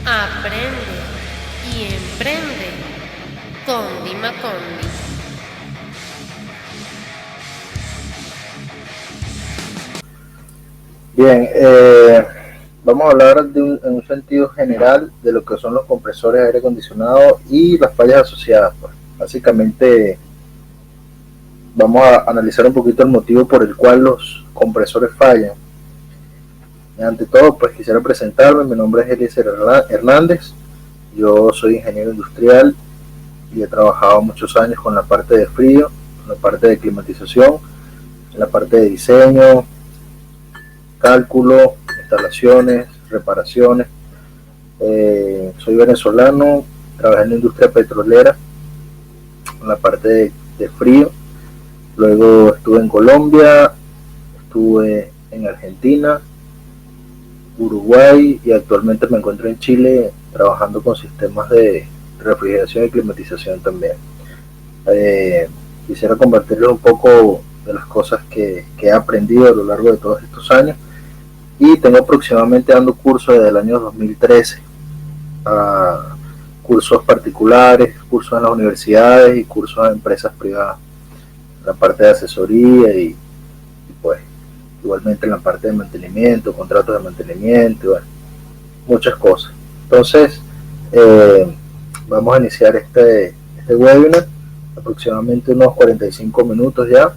Aprende y emprende con Dima Condi. Bien, vamos a hablar en un sentido general de lo que son los compresores de aire acondicionado y las fallas asociadas. Pues. Básicamente vamos a analizar un poquito el motivo por el cual los compresores fallan. Ante todo, pues quisiera presentarme, mi nombre es Eliezer Hernández, yo soy ingeniero industrial y he trabajado muchos años con la parte de frío, con la parte de climatización, en la parte de diseño, cálculo, instalaciones, reparaciones. Soy venezolano, trabajé en la industria petrolera, en la parte de frío. Luego estuve en Colombia, estuve en Argentina, Uruguay y actualmente me encuentro en Chile trabajando con sistemas de refrigeración y climatización también. Quisiera compartirles un poco de las cosas que he aprendido a lo largo de todos estos años y tengo aproximadamente dando cursos desde el año 2013, cursos particulares, cursos en las universidades y cursos en empresas privadas, en la parte de asesoría y pues igualmente en la parte de mantenimiento, contratos de mantenimiento, bueno, muchas cosas. Entonces, vamos a iniciar este webinar, aproximadamente unos 45 minutos ya,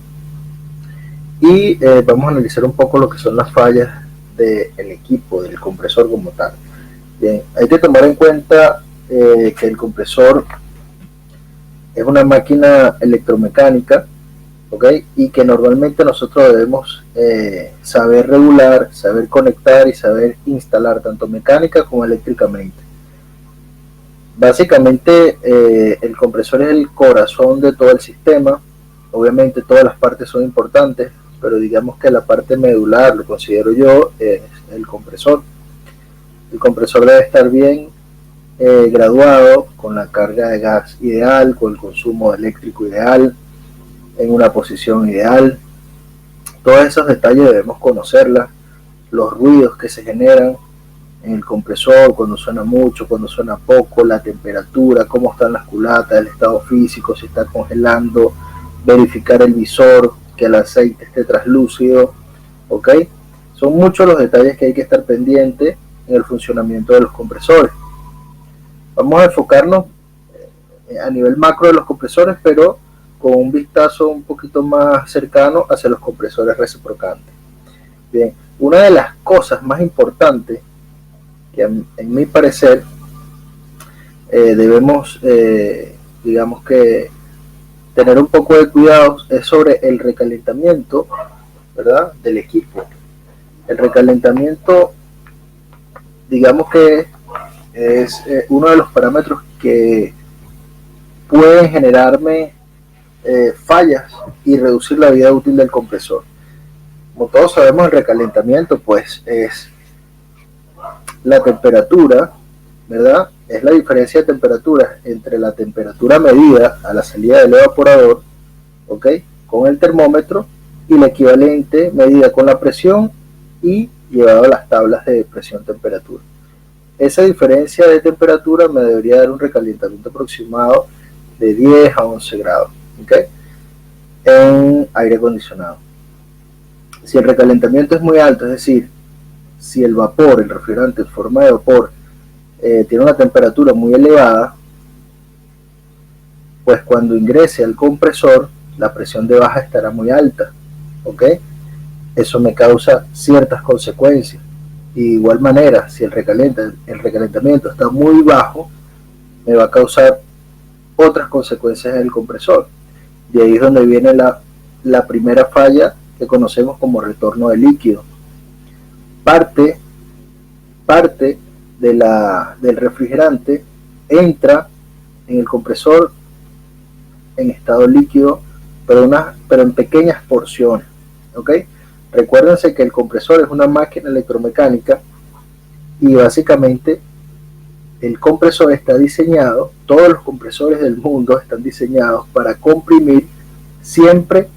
y vamos a analizar un poco lo que son las fallas del equipo, del compresor como tal. Bien, hay que tomar en cuenta que el compresor es una máquina electromecánica, ¿okay? Y que normalmente nosotros debemos saber regular, saber conectar y saber instalar tanto mecánica como eléctricamente. Básicamente el compresor es el corazón de todo el sistema. Obviamente todas las partes son importantes, pero digamos que la parte medular, lo considero yo, es el compresor. El compresor debe estar bien graduado, con la carga de gas ideal, con el consumo eléctrico ideal, en una posición ideal. Todos esos detalles debemos conocerlas, los ruidos que se generan en el compresor, cuando suena mucho, cuando suena poco, la temperatura, cómo están las culatas, el estado físico, si está congelando, verificar el visor, que el aceite esté translúcido, ¿ok? Son muchos los detalles que hay que estar pendiente en el funcionamiento de los compresores. Vamos a enfocarnos a nivel macro de los compresores, pero con un vistazo un poquito más cercano hacia los compresores reciprocantes. Bien, una de las cosas más importantes que en mi parecer debemos, digamos que, tener un poco de cuidado es sobre el recalentamiento, ¿verdad?, del equipo. El recalentamiento, digamos que es uno de los parámetros que pueden generarme fallas y reducir la vida útil del compresor. Como todos sabemos, el recalentamiento pues es la temperatura, ¿verdad? Es la diferencia de temperatura entre la temperatura medida a la salida del evaporador, ¿ok?, con el termómetro, y la equivalente medida con la presión y llevado a las tablas de presión-temperatura. Esa diferencia de temperatura me debería dar un recalentamiento aproximado de 10 a 11 grados, ¿ok?, en aire acondicionado. Si el recalentamiento es muy alto, es decir, si el vapor, el refrigerante en forma de vapor, tiene una temperatura muy elevada, pues cuando ingrese al compresor, la presión de baja estará muy alta, ¿ok? Eso me causa ciertas consecuencias. Y de igual manera, si el recalentamiento está muy bajo, me va a causar otras consecuencias en el compresor. De ahí es donde viene la primera falla que conocemos como retorno de líquido. Parte del refrigerante entra en el compresor en estado líquido, pero en pequeñas porciones, ¿ok? Recuérdense que el compresor es una máquina electromecánica y básicamente el compresor está diseñado, todos los compresores del mundo están diseñados para comprimir siempre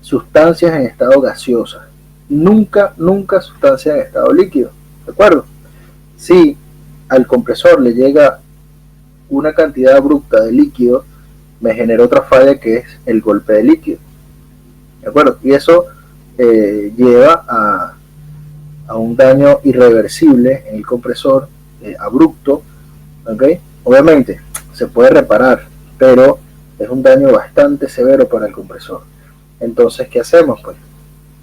sustancias en estado gaseoso, nunca sustancias en estado líquido, ¿de acuerdo? Si al compresor le llega una cantidad abrupta de líquido, me genera otra falla que es el golpe de líquido, ¿de acuerdo? Y eso lleva a un daño irreversible en el compresor, abrupto, ¿ok? Obviamente se puede reparar, pero es un daño bastante severo para el compresor. Entonces, ¿qué hacemos? Pues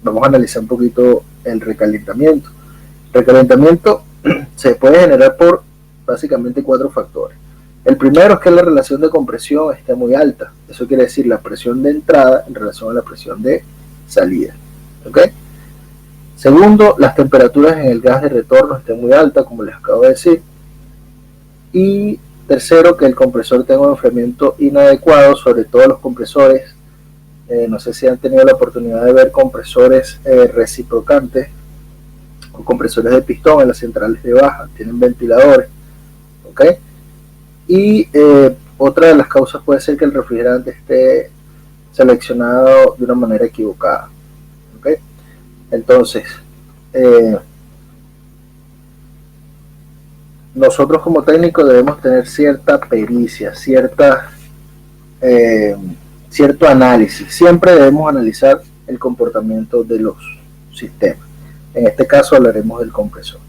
vamos a analizar un poquito el recalentamiento. El recalentamiento se puede generar por básicamente 4 factores. El primero es que la relación de compresión esté muy alta. Eso quiere decir la presión de entrada en relación a la presión de salida, ¿ok? Segundo, las temperaturas en el gas de retorno estén muy altas, como les acabo de decir. Y tercero, que el compresor tenga un enfriamiento inadecuado, sobre todo los compresores. No sé si han tenido la oportunidad de ver compresores reciprocantes o compresores de pistón en las centrales de baja, tienen ventiladores, ¿ok? Y otra de las causas puede ser que el refrigerante esté seleccionado de una manera equivocada, ¿ok? Entonces, nosotros como técnicos debemos tener cierta pericia, cierto análisis. Siempre debemos analizar el comportamiento de los sistemas. En este caso hablaremos del compresor.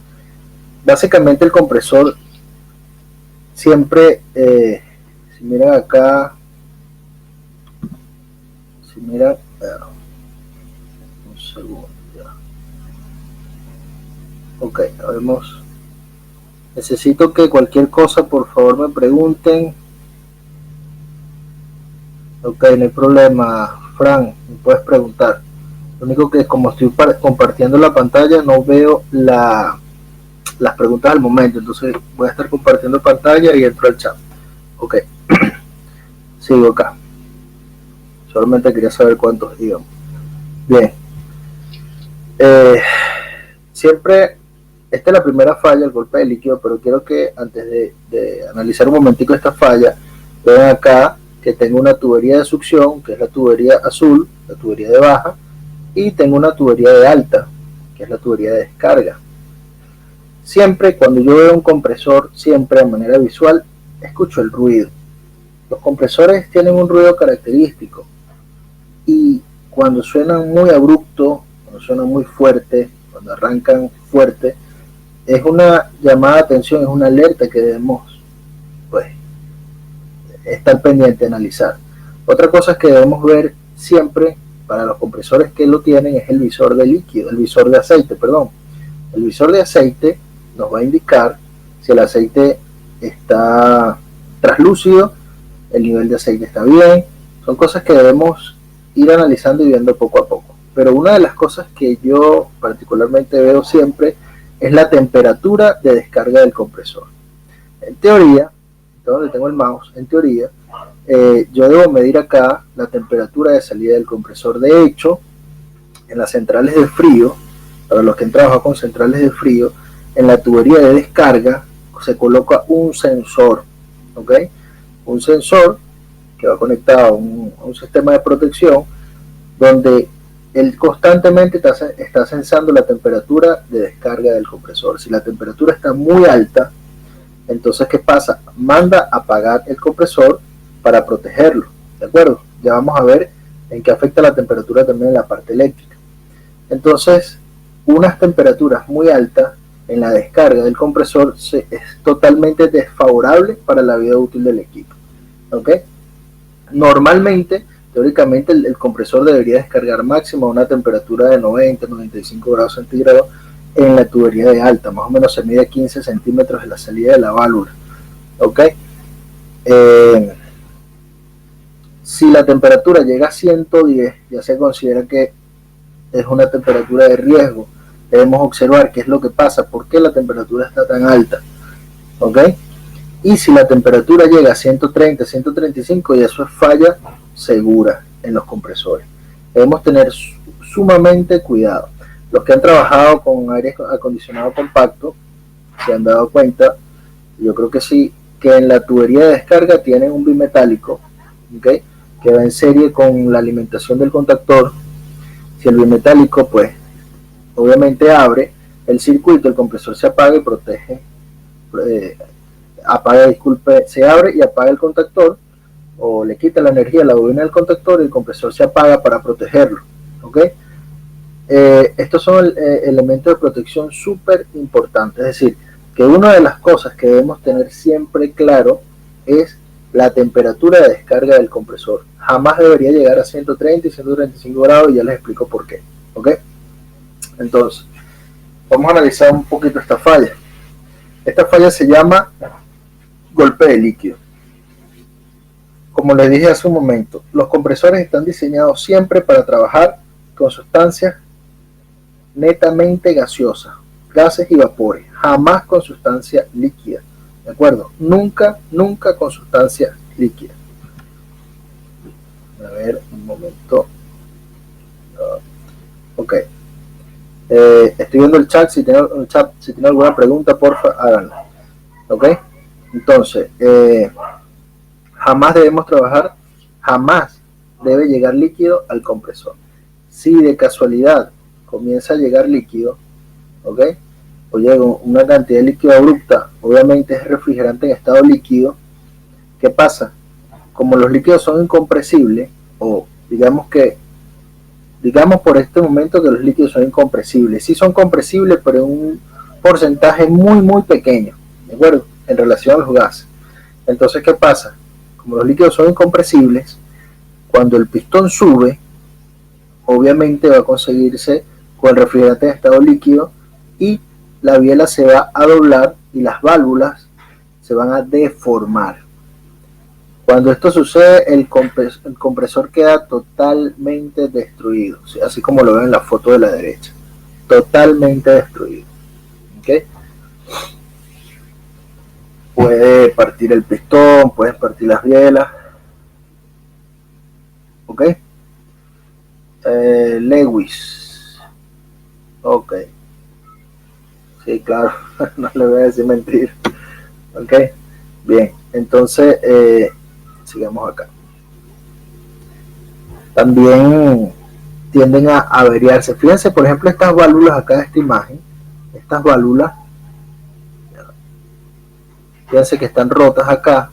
Básicamente el compresor siempre, si miran acá, un segundo ya. Ok, vemos. Necesito que cualquier cosa por favor me pregunten. Ok, no hay problema, Fran, me puedes preguntar. Lo único que como estoy compartiendo la pantalla no veo las preguntas al momento, entonces voy a estar compartiendo pantalla y entro al chat. Ok, sigo acá. Solamente quería saber cuántos íbamos. Bien. Siempre, esta es la primera falla, el golpe de líquido, pero quiero que antes de analizar un momentico esta falla, vean acá que tengo una tubería de succión, que es la tubería azul, la tubería de baja, y tengo una tubería de alta, que es la tubería de descarga. Siempre cuando yo veo un compresor, siempre de manera visual, escucho el ruido. Los compresores tienen un ruido característico y cuando suenan muy abrupto, cuando suenan muy fuerte, cuando arrancan fuerte, es una llamada de atención, es una alerta que debemos pues estar pendiente, analizar. Otra cosa que debemos ver siempre para los compresores que lo tienen es el visor de líquido, el visor de aceite, perdón. El visor de aceite nos va a indicar si el aceite está translúcido, el nivel de aceite está bien. Son cosas que debemos ir analizando y viendo poco a poco. Pero una de las cosas que yo particularmente veo siempre es la temperatura de descarga del compresor. En teoría, donde tengo el mouse, en teoría, yo debo medir acá la temperatura de salida del compresor. De hecho, en las centrales de frío, para los que han trabajado con centrales de frío, en la tubería de descarga se coloca un sensor, ¿ok? Un sensor que va conectado a un sistema de protección donde él constantemente está sensando la temperatura de descarga del compresor. Si la temperatura está muy alta, entonces ¿qué pasa? Manda a apagar el compresor para protegerlo, ¿de acuerdo? Ya vamos a ver en qué afecta la temperatura también en la parte eléctrica. Entonces, unas temperaturas muy altas en la descarga del compresor es totalmente desfavorable para la vida útil del equipo, ¿ok? Normalmente, teóricamente, el compresor debería descargar máximo a una temperatura de 90-95 grados centígrados en la tubería de alta, más o menos se mide 15 centímetros de la salida de la válvula, ¿ok? Si la temperatura llega a 110, ya se considera que es una temperatura de riesgo. Debemos observar qué es lo que pasa, por qué la temperatura está tan alta, ¿ok? Y si la temperatura llega a 130, 135, y eso es falla segura en los compresores. Debemos tener sumamente cuidado. Los que han trabajado con aire acondicionado compacto se han dado cuenta, yo creo que sí, que en la tubería de descarga tienen un bimetálico, ¿okay?, que va en serie con la alimentación del contactor. Si el bimetálico pues obviamente abre el circuito, el compresor se apaga y protege se abre y apaga el contactor, o le quita la energía a la bobina del contactor y el compresor se apaga para protegerlo. ¿Ok? Estos son elementos de protección súper importantes. Es decir, que una de las cosas que debemos tener siempre claro es la temperatura de descarga del compresor. Jamás debería llegar a 130 y 135 grados, y ya les explico por qué. ¿Ok? Entonces, vamos a analizar un poquito esta falla. Esta falla se llama golpe de líquido. Como les dije hace un momento, los compresores están diseñados siempre para trabajar con sustancias netamente gaseosas, gases y vapores, jamás con sustancia líquida. ¿De acuerdo? Nunca, nunca con sustancia líquida. A ver, un momento. Ok. Estoy viendo el chat. Si tienen alguna pregunta, porfa, háganla. Ok. Entonces, jamás debemos trabajar, jamás debe llegar líquido al compresor. Si de casualidad comienza a llegar líquido, ¿ok? O llega una cantidad de líquido abrupta, obviamente es refrigerante en estado líquido. ¿Qué pasa? Como los líquidos son incompresibles, o digamos por este momento que los líquidos son incompresibles. Sí son compresibles, pero en un porcentaje muy, muy pequeño, ¿de acuerdo? En relación a los gases. Entonces, ¿qué pasa? Como los líquidos son incompresibles, cuando el pistón sube, obviamente va a conseguirse con el refrigerante en estado líquido y la biela se va a doblar y las válvulas se van a deformar. Cuando esto sucede, el compresor queda totalmente destruido, así como lo ven en la foto de la derecha, totalmente destruido. ¿Okay? Puede partir el pistón, puede partir las bielas. ¿Ok? Lewis. Ok. Sí, claro, no le voy a decir mentir. Ok, bien, entonces sigamos acá. También tienden a averiarse. Fíjense, por ejemplo, estas válvulas acá de esta imagen, estas válvulas, fíjense que están rotas acá.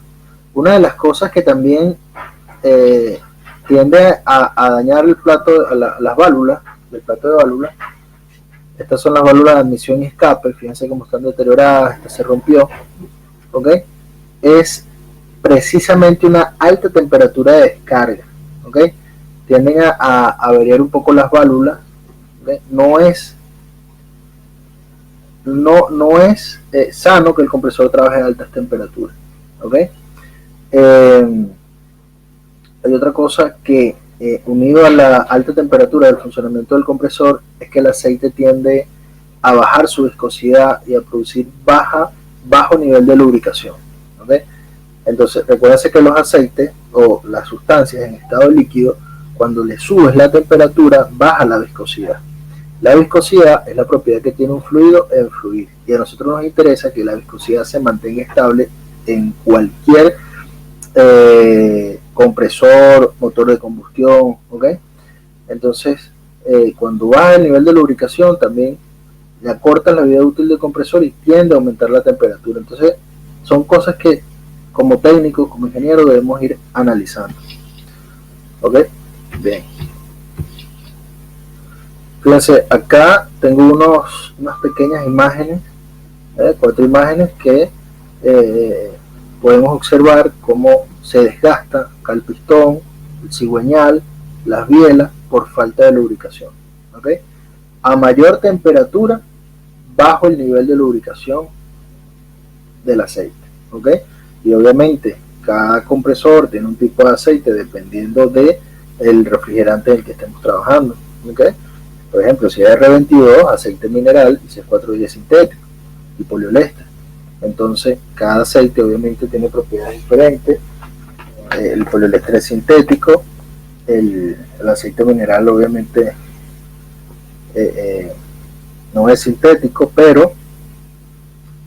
Una de las cosas que también tiende a dañar el plato, las válvulas, el plato de válvulas. Estas son las válvulas de admisión y escape. Fíjense cómo están deterioradas. Esta se rompió. ¿Ok? Es precisamente una alta temperatura de descarga. ¿Ok? Tienden a averiar un poco las válvulas. ¿Okay? No es sano que el compresor trabaje a altas temperaturas. ¿Ok? Hay otra cosa que unido a la alta temperatura del funcionamiento del compresor es que el aceite tiende a bajar su viscosidad y a producir bajo nivel de lubricación. ¿Okay? Entonces, recuérdense que los aceites o las sustancias en estado líquido, cuando le subes la temperatura, baja la viscosidad. La viscosidad es la propiedad que tiene un fluido en fluir, y a nosotros nos interesa que la viscosidad se mantenga estable en cualquier compresor, motor de combustión. ¿Ok? Entonces, cuando baja el nivel de lubricación, también le acorta la vida útil del compresor y tiende a aumentar la temperatura. Entonces, son cosas que como técnicos, como ingenieros, debemos ir analizando. ¿Ok? Bien. Fíjense, acá tengo unas pequeñas imágenes, 4 imágenes que podemos observar cómo se desgasta acá el pistón, el cigüeñal, las bielas por falta de lubricación. ¿Ok? A mayor temperatura, bajo el nivel de lubricación del aceite. ¿Ok? Y obviamente cada compresor tiene un tipo de aceite dependiendo del refrigerante en el que estemos trabajando. ¿Ok? Por ejemplo, si es R22, aceite mineral, y si es 410 sintético y poliolester. Entonces, cada aceite obviamente tiene propiedades diferentes. El poliolester es sintético, el aceite mineral obviamente no es sintético, pero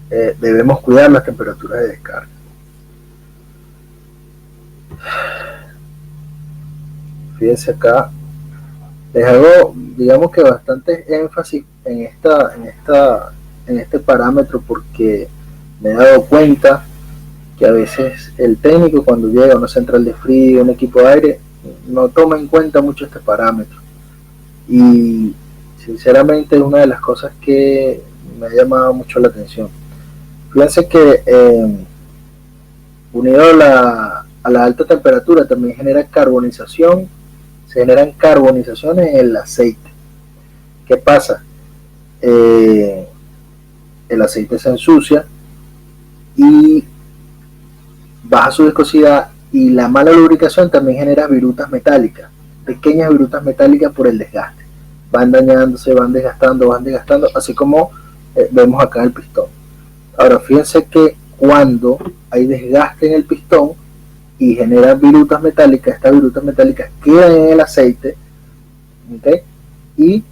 debemos cuidar las temperaturas de descarga. Fíjense acá, les hago, digamos que bastante énfasis en este parámetro, porque me he dado cuenta que a veces el técnico, cuando llega a una central de frío, un equipo de aire, no toma en cuenta mucho este parámetro. Y sinceramente es una de las cosas que me ha llamado mucho la atención. Fíjense que unido a la alta temperatura también genera carbonización, se generan carbonizaciones en el aceite. ¿Qué pasa? El aceite se ensucia y baja su viscosidad, y la mala lubricación también genera virutas metálicas, pequeñas virutas metálicas por el desgaste. Van dañándose, van desgastando, así como vemos acá en el pistón. Ahora, fíjense que cuando hay desgaste en el pistón y generan virutas metálicas, estas virutas metálicas quedan en el aceite, ¿okay? Y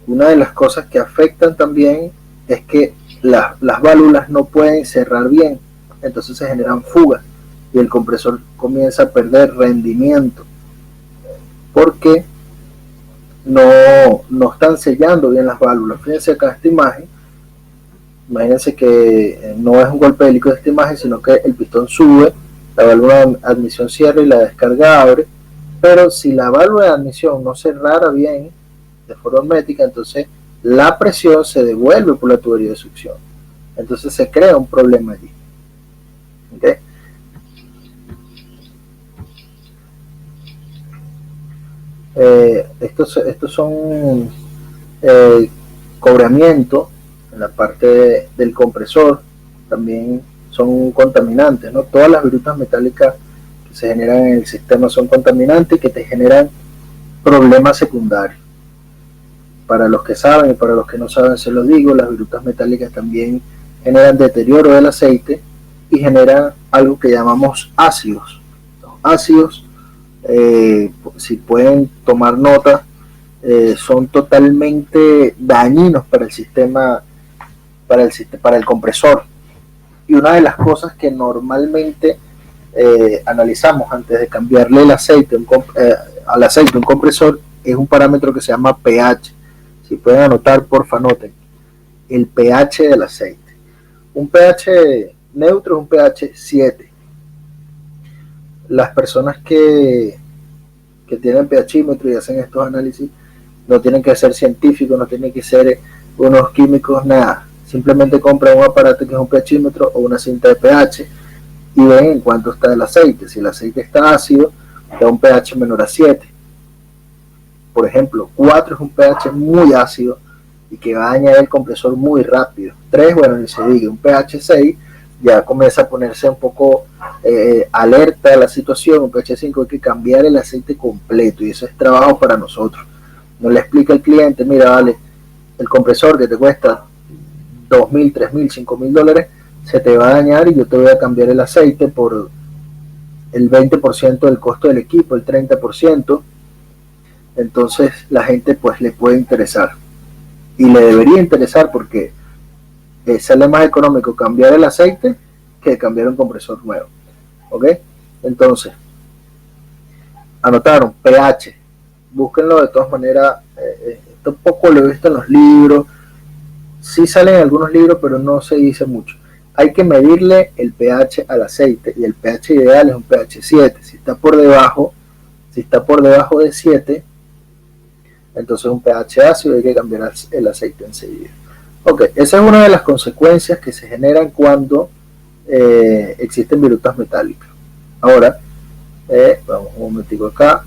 una de las cosas que afectan también es que las válvulas no pueden cerrar bien, entonces se generan fugas y el compresor comienza a perder rendimiento porque no están sellando bien las válvulas. Fíjense acá esta imagen, imagínense que no es un golpe de líquido esta imagen, sino que el pistón sube, la válvula de admisión cierra y la descarga abre, pero si la válvula de admisión no cerrara bien de forma hermética, entonces la presión se devuelve por la tubería de succión, entonces se crea un problema allí. ¿Okay? Estos son cobramientos en la parte del compresor, también son contaminantes, ¿no? Todas las virutas metálicas que se generan en el sistema son contaminantes y que te generan problemas secundarios. Para los que saben y para los que no saben se los digo, las virutas metálicas también generan deterioro del aceite y generan algo que llamamos ácidos. Los ácidos, si pueden tomar nota, son totalmente dañinos para el sistema, para el compresor. Y una de las cosas que normalmente analizamos antes de cambiarle el aceite al aceite un compresor es un parámetro que se llama pH. Si pueden anotar, porfa, anoten el pH del aceite. Un pH neutro es un pH 7. Las personas que tienen pHímetro y hacen estos análisis no tienen que ser científicos, no tienen que ser unos químicos, nada. Simplemente compran un aparato que es un pHímetro o una cinta de pH y ven en cuánto está el aceite. Si el aceite está ácido, da un pH menor a 7. Por ejemplo, 4 es un pH muy ácido y que va a dañar el compresor muy rápido. 3, bueno, ni se diga, un pH 6 ya comienza a ponerse un poco alerta a la situación. Un pH 5 hay que cambiar el aceite completo y eso es trabajo para nosotros. No le explica al cliente, mira, vale, el compresor que te cuesta $2,000, $3,000, $5,000 se te va a dañar y yo te voy a cambiar el aceite por el 20% del costo del equipo, el 30%. Entonces la gente pues le puede interesar y le debería interesar porque sale más económico cambiar el aceite que cambiar un compresor nuevo. ¿Ok? Entonces, anotaron pH, búsquenlo de todas maneras. Esto poco lo he visto en los libros, sí salen en algunos libros, pero no se dice mucho. Hay que medirle el pH al aceite y el pH ideal es un pH 7. Si está por debajo de 7, entonces un pH ácido, hay que cambiar el aceite enseguida. Ok, esa es una de las consecuencias que se generan cuando existen virutas metálicas. Ahora, vamos un momentico acá.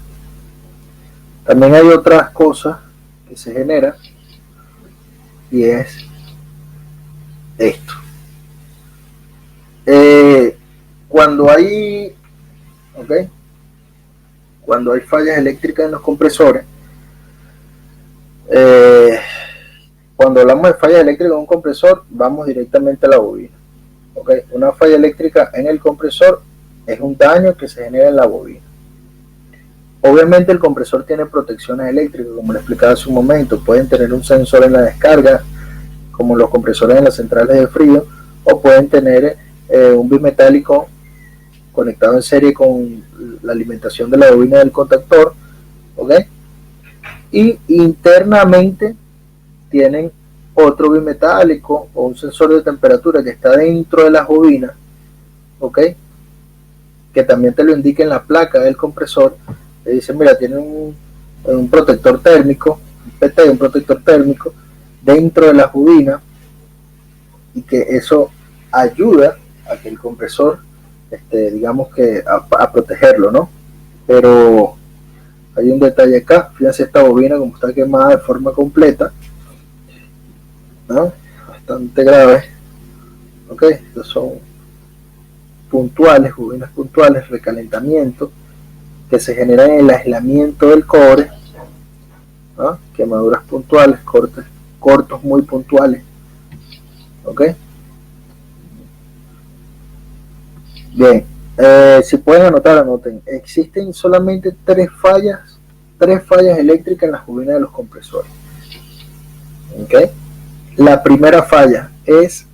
También hay otras cosas que se generan y es esto. Cuando hay fallas eléctricas en los compresores, cuando hablamos de falla eléctrica en un compresor, vamos directamente a la bobina. Una falla eléctrica en el compresor es un daño que se genera en la bobina. Obviamente el compresor tiene protecciones eléctricas, como le explicaba hace un momento. Pueden tener un sensor en la descarga, como los compresores en las centrales de frío, o pueden tener un bimetálico conectado en serie con la alimentación de la bobina del contactor. Y internamente tienen otro bimetálico o un sensor de temperatura que está dentro de las bobinas, ¿ok? Que también te lo indica en la placa del compresor. Te dice, mira, tiene un protector térmico, un PT, un protector térmico dentro de las bobinas, y que eso ayuda a que el compresor, digamos que a protegerlo, ¿no? Pero hay un detalle acá. Fíjense esta bobina como está quemada de forma completa, ¿no? Bastante grave. Ok, estos son puntuales, bobinas puntuales, recalentamiento que se genera en el aislamiento del cobre, ¿no? Quemaduras puntuales, cortos muy puntuales. Ok, bien, si pueden anotar, anoten. Existen solamente tres fallas eléctricas en las bobinas de los compresores. Ok, la primera falla es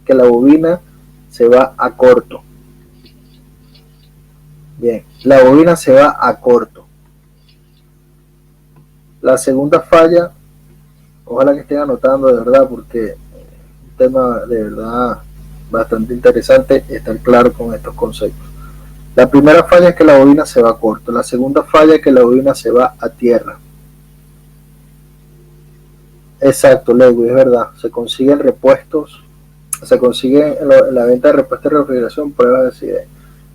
que la bobina se va a corto. Bien, la bobina se va a corto. La segunda falla, ojalá que estén anotando de verdad, porque es un tema de verdad bastante interesante estar claro con estos conceptos. La primera falla es que la bobina se va a corto. La segunda falla es que la bobina se va a tierra. Exacto, Lewis, es verdad. Se consiguen repuestos, se consiguen en la venta de repuestos de refrigeración pruebas de acidez.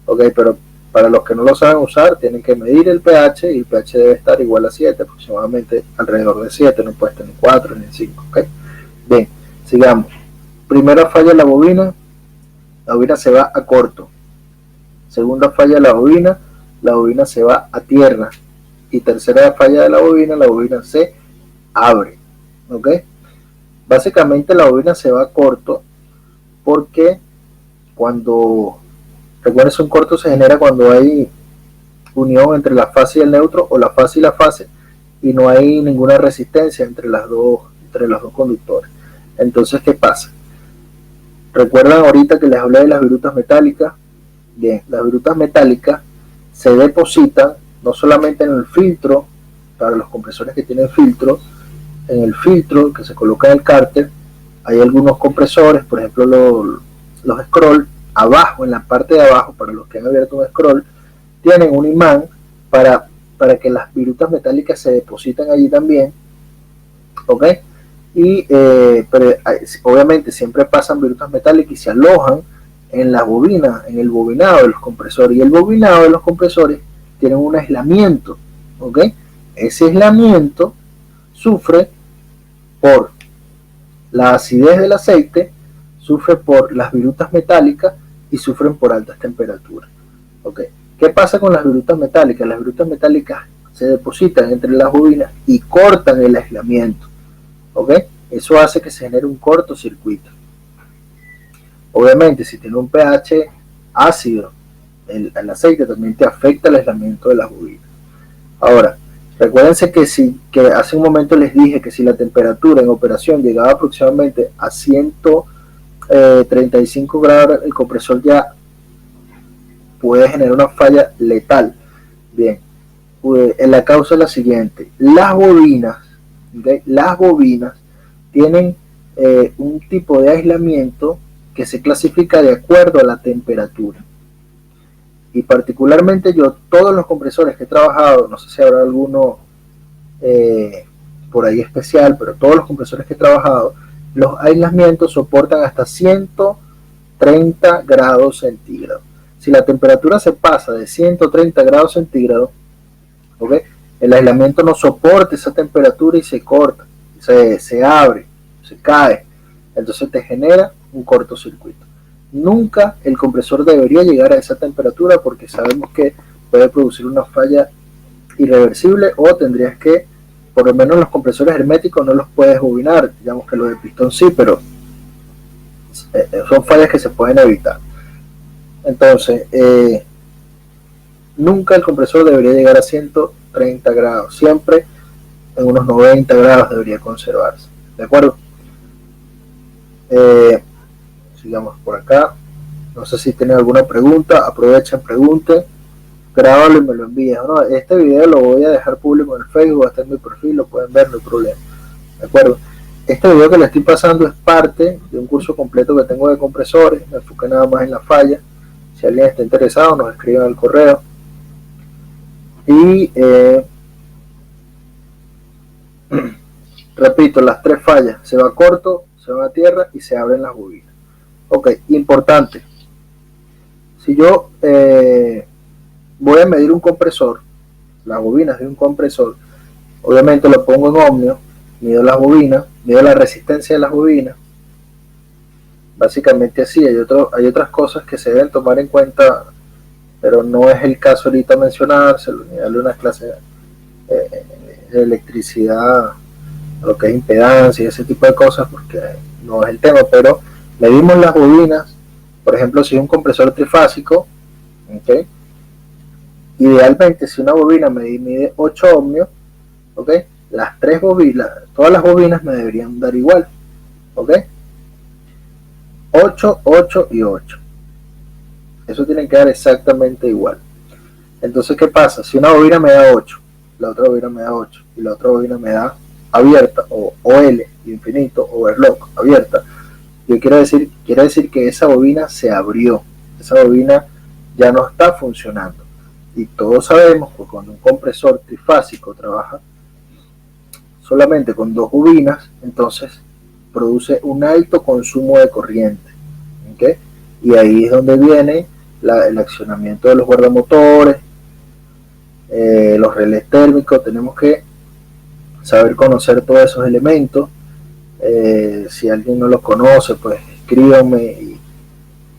Ok, pero para los que no lo saben usar, tienen que medir el pH, y el pH debe estar igual a 7, aproximadamente alrededor de 7, no puede estar en 4 ni en 5. ¿Okay? Bien, sigamos. Primera falla de la bobina se va a corto. Segunda falla de la bobina se va a tierra. Y tercera falla de la bobina se abre. ¿Ok? Básicamente la bobina se va a corto porque recuerden, un corto se genera cuando hay unión entre la fase y el neutro, o la fase y la fase, y no hay ninguna resistencia entre los dos conductores. Entonces, ¿qué pasa? ¿Recuerdan ahorita que les hablé de las virutas metálicas? Bien, las virutas metálicas se depositan no solamente en el filtro, para los compresores que tienen filtro, en el filtro que se coloca en el cárter. Hay algunos compresores, por ejemplo los scroll, abajo, en la parte de abajo, para los que han abierto un scroll, tienen un imán para que las virutas metálicas se depositen allí también. ¿Ok? Pero obviamente siempre pasan virutas metálicas y se alojan en la bobina, en el bobinado de los compresores, y el bobinado de los compresores tienen un aislamiento. ¿Ok? Ese aislamiento sufre por la acidez del aceite, sufre por las virutas metálicas y sufren por altas temperaturas. ¿Ok? ¿Qué pasa con las virutas metálicas? Las virutas metálicas se depositan entre las bobinas y cortan el aislamiento. ¿Ok? Eso hace que se genere un cortocircuito. Obviamente, si tiene un pH ácido, el aceite también te afecta el aislamiento de las bobinas. Ahora, recuérdense que hace un momento les dije que si la temperatura en operación llegaba aproximadamente a 135 grados, el compresor ya puede generar una falla letal. Bien, la causa es la siguiente: las bobinas tienen un tipo de aislamiento que se clasifica de acuerdo a la temperatura. Y particularmente yo, todos los compresores que he trabajado, no sé si habrá alguno por ahí especial, pero todos los compresores que he trabajado, los aislamientos soportan hasta 130 grados centígrados. Si la temperatura se pasa de 130 grados centígrados, ¿okay?, el aislamiento no soporta esa temperatura y se corta, se abre, se cae. Entonces te genera un cortocircuito. Nunca el compresor debería llegar a esa temperatura, porque sabemos que puede producir una falla irreversible, o tendrías que, por lo menos los compresores herméticos no los puedes bobinar. Digamos que los de pistón sí, pero son fallas que se pueden evitar. Entonces, nunca el compresor debería llegar a 130 grados, siempre en unos 90 grados debería conservarse. ¿De acuerdo? Sigamos por acá. No sé si tienen alguna pregunta, aprovechen, pregunten, grábalo y me lo envíen. ¿No? Este video lo voy a dejar público en el Facebook, hasta en mi perfil, lo pueden ver, no hay problema. ¿De acuerdo? Este video que le estoy pasando es parte de un curso completo que tengo de compresores. Me enfoqué nada más en la falla. Si alguien está interesado, nos escriben al correo. Y repito, las 3 fallas: se va corto, se va a tierra y se abren las bobinas. Ok, importante. Si yo voy a medir un compresor, las bobinas de un compresor, obviamente lo pongo en ohmio, mido las bobinas, mido la resistencia de las bobinas. Básicamente así. Hay otras cosas que se deben tomar en cuenta, pero no es el caso ahorita mencionárselo, ni darle unas clases de electricidad, lo que es impedancia y ese tipo de cosas, porque no es el tema. Pero medimos las bobinas. Por ejemplo, si es un compresor trifásico, ¿okay? Idealmente, si una bobina mide 8 ohmios, ¿okay? Las 3 bobinas, todas las bobinas me deberían dar igual, ¿ok? 8, 8 y 8. Eso tiene que dar exactamente igual. Entonces, ¿qué pasa? Si una bobina me da 8, la otra bobina me da 8 y la otra bobina me da abierta, o OL, infinito, overlock, abierta, quiere decir que esa bobina se abrió, esa bobina ya no está funcionando. Y todos sabemos que cuando un compresor trifásico trabaja solamente con 2 bobinas, entonces produce un alto consumo de corriente, ¿okay? Y ahí es donde viene el accionamiento de los guardamotores, los relés térmicos. Tenemos que saber conocer todos esos elementos. Si alguien no los conoce, pues escríbanme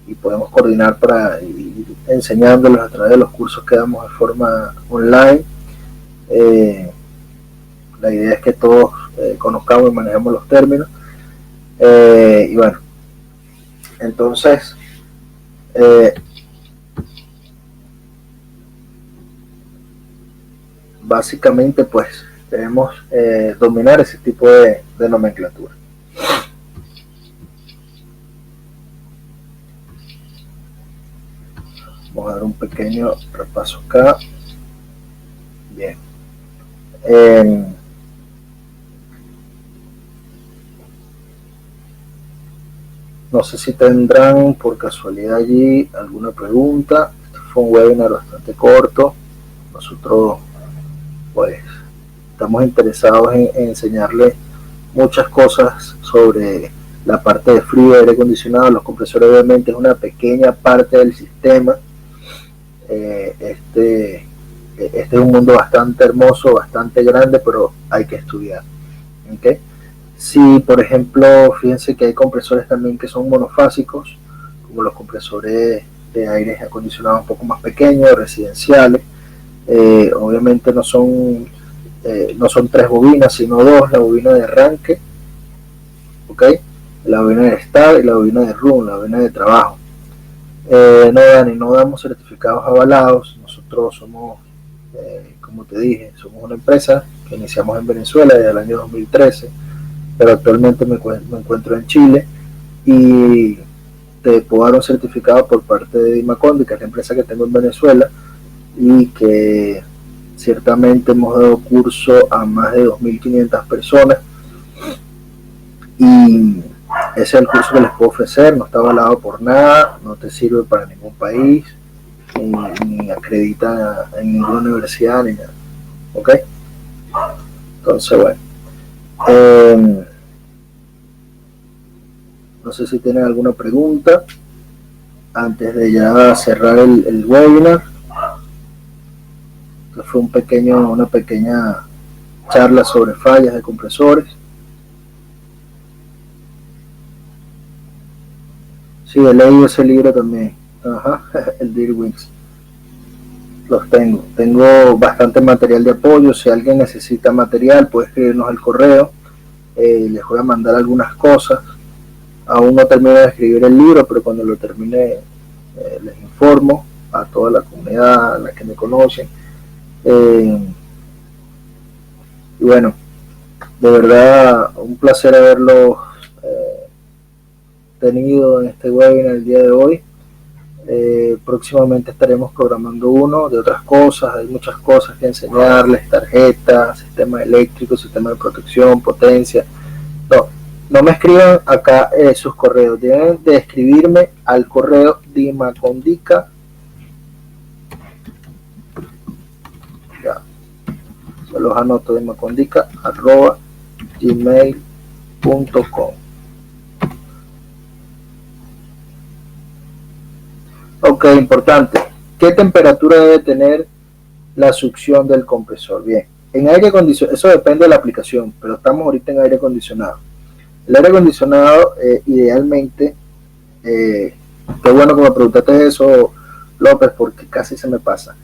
y podemos coordinar para ir enseñándolos a través de los cursos que damos de forma online. La idea es que todos conozcamos y manejemos los términos. Y bueno, entonces básicamente pues debemos dominar ese tipo de nomenclatura. Vamos a dar un pequeño repaso acá. Bien. No sé si tendrán por casualidad allí alguna pregunta. Este fue un webinar bastante corto. Nosotros pues estamos interesados en enseñarles muchas cosas sobre la parte de frío y aire acondicionado. Los compresores obviamente es una pequeña parte del sistema. Este es un mundo bastante hermoso, bastante grande, pero hay que estudiar, ¿okay? Si por ejemplo, fíjense que hay compresores también que son monofásicos, como los compresores de aire acondicionado un poco más pequeños, residenciales. Obviamente no son 3 bobinas, sino 2, la bobina de arranque, ¿okay? La bobina de start y la bobina de run, la bobina de trabajo. No damos certificados avalados. Nosotros somos, como te dije, somos una empresa que iniciamos en Venezuela desde el año 2013, pero actualmente me encuentro en Chile y te puedo dar un certificado por parte de Dimacondi, que es la empresa que tengo en Venezuela, y que ciertamente hemos dado curso a más de 2.500 personas, y ese es el curso que les puedo ofrecer. No está avalado por nada, no te sirve para ningún país, ni acredita en ninguna universidad ni nada, ¿ok? Entonces, bueno, no sé si tienen alguna pregunta antes de ya cerrar el webinar. Esto fue una pequeña charla sobre fallas de compresores. Sí, he leído ese libro también. Ajá, el Dirwins. Los tengo bastante material de apoyo. Si alguien necesita material, puede escribirnos al correo. Les voy a mandar algunas cosas. Aún no termino de escribir el libro, pero cuando lo termine les informo a toda la comunidad, a la que me conocen. Y bueno, de verdad un placer haberlo tenido en este webinar el día de hoy. Próximamente estaremos programando uno de otras cosas. Hay muchas cosas que enseñarles: tarjetas, sistema eléctrico, sistema de protección, potencia. No, No me escriban acá sus correos, deben de escribirme al correo dimacondica, ya, se los anoto, dimacondica@gmail.com. Ok, importante. ¿Qué temperatura debe tener la succión del compresor? Bien, en aire acondicionado, eso depende de la aplicación, pero estamos ahorita en aire acondicionado. El aire acondicionado, idealmente, qué bueno que me preguntaste eso, López, porque casi se me pasa.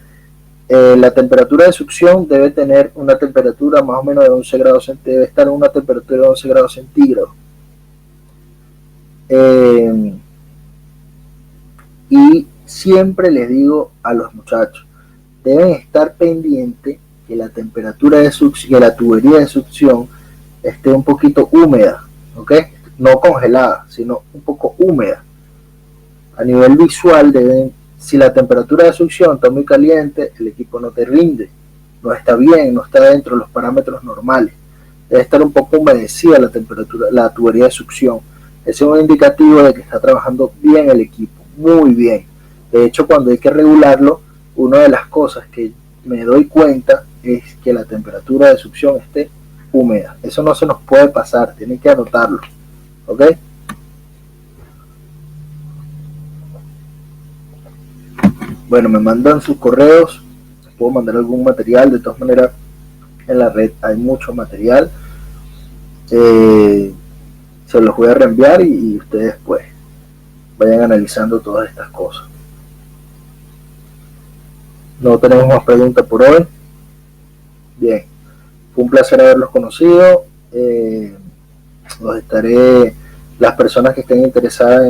La temperatura de succión debe tener una temperatura más o menos de 11 grados centígrados, debe estar en una temperatura de 11 grados centígrados. Y siempre les digo a los muchachos, deben estar pendientes que la temperatura de succión, que la tubería de succión esté un poquito húmeda, ¿ok? No congelada, sino un poco húmeda. A nivel visual si la temperatura de succión está muy caliente, el equipo no te rinde, no está bien, no está dentro de los parámetros normales. Debe estar un poco humedecida la temperatura, la tubería de succión. Ese es un indicativo de que está trabajando bien el equipo, muy bien. De hecho, cuando hay que regularlo, una de las cosas que me doy cuenta es que la temperatura de succión esté húmeda. Eso no se nos puede pasar, tienen que anotarlo, ¿ok? Bueno, me mandan sus correos, puedo mandar algún material, de todas maneras en la red hay mucho material, se los voy a reenviar y ustedes pues vayan analizando todas estas cosas. No tenemos más preguntas por hoy. Bien, fue un placer haberlos conocido. Los estaré, las personas que estén interesadas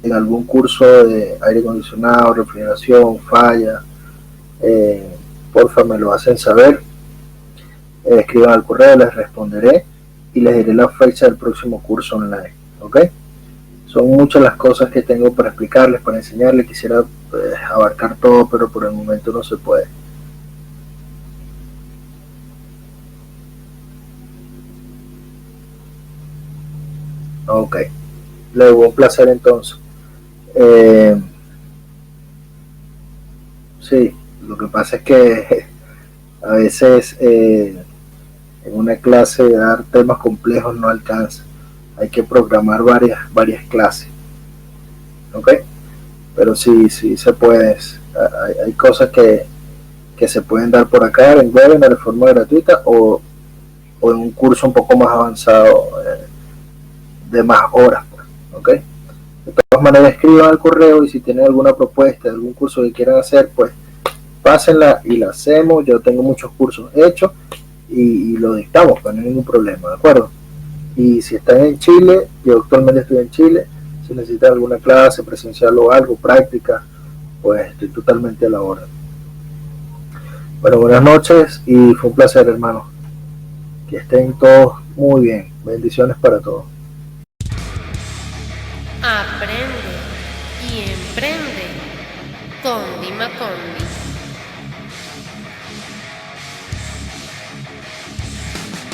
en algún curso de aire acondicionado, refrigeración, falla, porfa me lo hacen saber. Escriban al correo, les responderé y les diré la fecha del próximo curso online, ¿ok? Son muchas las cosas que tengo para explicarles, para enseñarles. Quisiera abarcar todo, pero por el momento no se puede. Ok, luego un placer entonces. Sí, lo que pasa es que a veces en una clase dar temas complejos no alcanza. Hay que programar varias clases. ¿Ok? Pero sí se puede. Hay cosas que se pueden dar por acá en webinar de forma gratuita o en un curso un poco más avanzado de más horas. Pues, ¿ok? De todas maneras, escriban al correo y si tienen alguna propuesta de algún curso que quieran hacer, pues pásenla y la hacemos. Yo tengo muchos cursos hechos y lo dictamos, pues no hay ningún problema, ¿de acuerdo? Y si están en Chile, yo actualmente estoy en Chile, si necesitan alguna clase presencial o algo, práctica, pues estoy totalmente a la hora. Bueno, buenas noches y fue un placer, hermano. Que estén todos muy bien. Bendiciones para todos. Aprende y emprende con Dimacondi.